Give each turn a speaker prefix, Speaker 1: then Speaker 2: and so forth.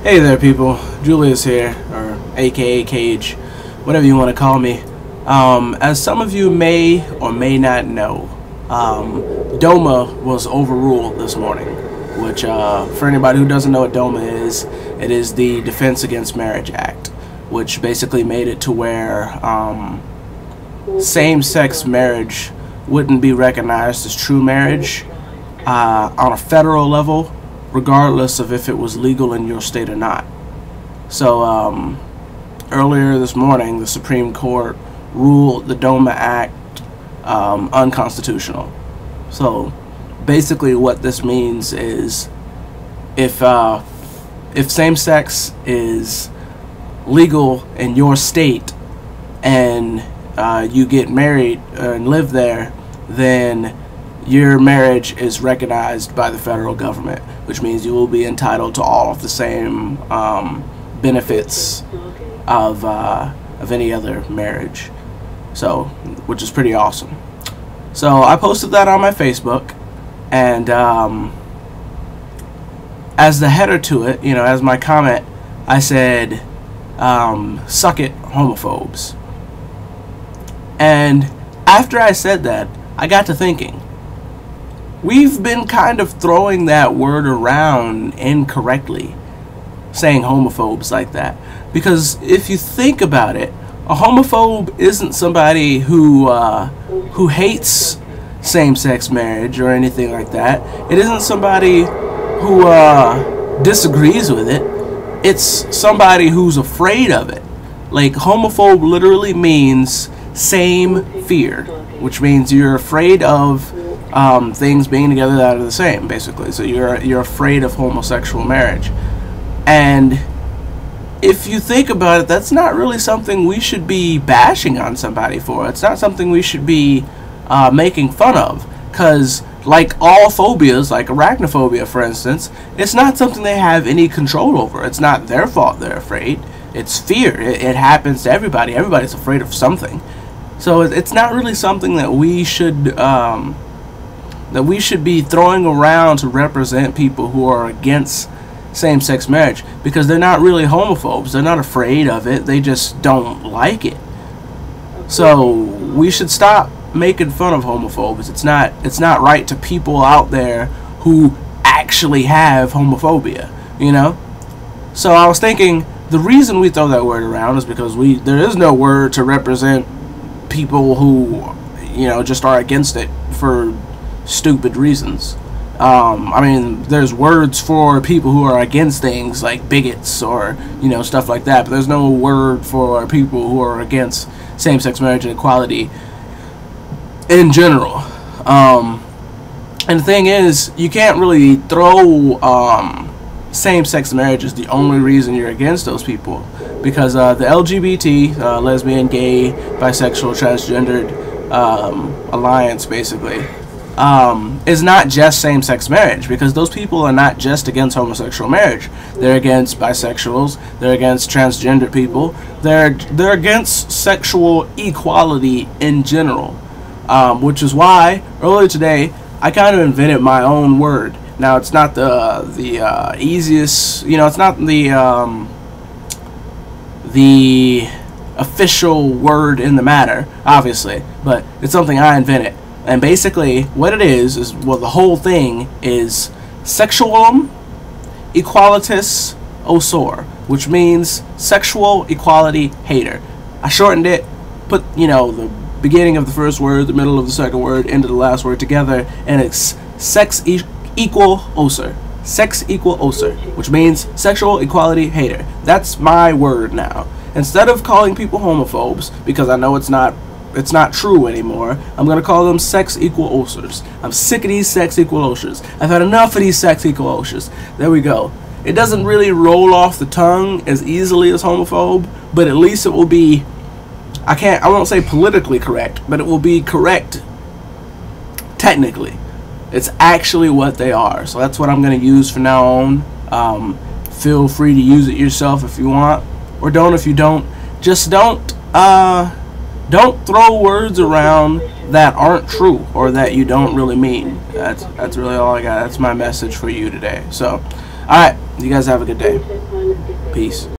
Speaker 1: Hey there, people. Julius here, or aka Cage, whatever you want to call me. As some of you may or may not know, DOMA was overruled this morning, which, for anybody who doesn't know what DOMA is, it is the Defense Against Marriage Act, which basically made it to where same-sex marriage wouldn't be recognized as true marriage on a federal level, regardless of if it was legal in your state or not. So earlier this morning, the Supreme Court ruled the DOMA Act unconstitutional. So basically what this means is if same-sex is legal in your state and you get married and live there, then your marriage is recognized by the federal government, which means you will be entitled to all of the same benefits of any other marriage. So, which is pretty awesome. So I posted that on my Facebook, and as the header to it, you know, as my comment, I said, "Suck it, homophobes." And after I said that, I got to thinking. We've been kind of throwing that word around incorrectly, saying homophobes like that. Because if you think about it, a homophobe isn't somebody who hates same-sex marriage or anything like that. It isn't somebody who disagrees with it. It's somebody who's afraid of it. Like, homophobe literally means same fear, which means you're afraid of things being together that are the same, basically. So you're afraid of homosexual marriage. And if you think about it, that's not really something we should be bashing on somebody for. It's not something we should be making fun of, because like all phobias, like arachnophobia for instance, it's not something they have any control over. It's not their fault they're afraid. It's fear. It happens to everybody. Everybody's afraid of something. So it's not really something that we should be throwing around to represent people who are against same-sex marriage, because they're not really homophobes. They're not afraid of it. They just don't like it. So we should stop making fun of homophobes. It's not right to people out there who actually have homophobia, you know? So I was thinking, the reason we throw that word around is because there is no word to represent people who, you know, just are against it for stupid reasons. I mean, there's words for people who are against things like bigots or, you know, stuff like that, but there's no word for people who are against same-sex marriage and equality in general. And the thing is, you can't really throw same-sex marriage as the only reason you're against those people, because the LGBT, lesbian, gay, bisexual, transgendered alliance, basically, is not just same-sex marriage, because those people are not just against homosexual marriage. They're against bisexuals, they're against transgender people, they're against sexual equality in general, which is why earlier today I kind of invented my own word. Now, it's not the easiest, you know, it's not the official word in the matter, obviously, but it's something I invented. And basically, what it is, well, the whole thing is sexualem, aequalitatis, osor, which means sexual equality hater. I shortened it, put, you know, the beginning of the first word, the middle of the second word, end of the last word together, and it's sexequalosor. Sexequalosor, which means sexual equality hater. That's my word now. Instead of calling people homophobes, because I know it's not true anymore, I'm going to call them sexequalosors. I'm sick of these sexequalosors. I've had enough of these sexequalosors. There we go. It doesn't really roll off the tongue as easily as homophobe, but at least it will be, I won't say politically correct, but it will be correct technically. It's actually what they are. So that's what I'm going to use from now on. Feel free to use it yourself if you want, or don't if you don't. Just don't throw words around that aren't true or that you don't really mean. That's really all I got. That's my message for you today. So, alright, You guys have a good day. Peace.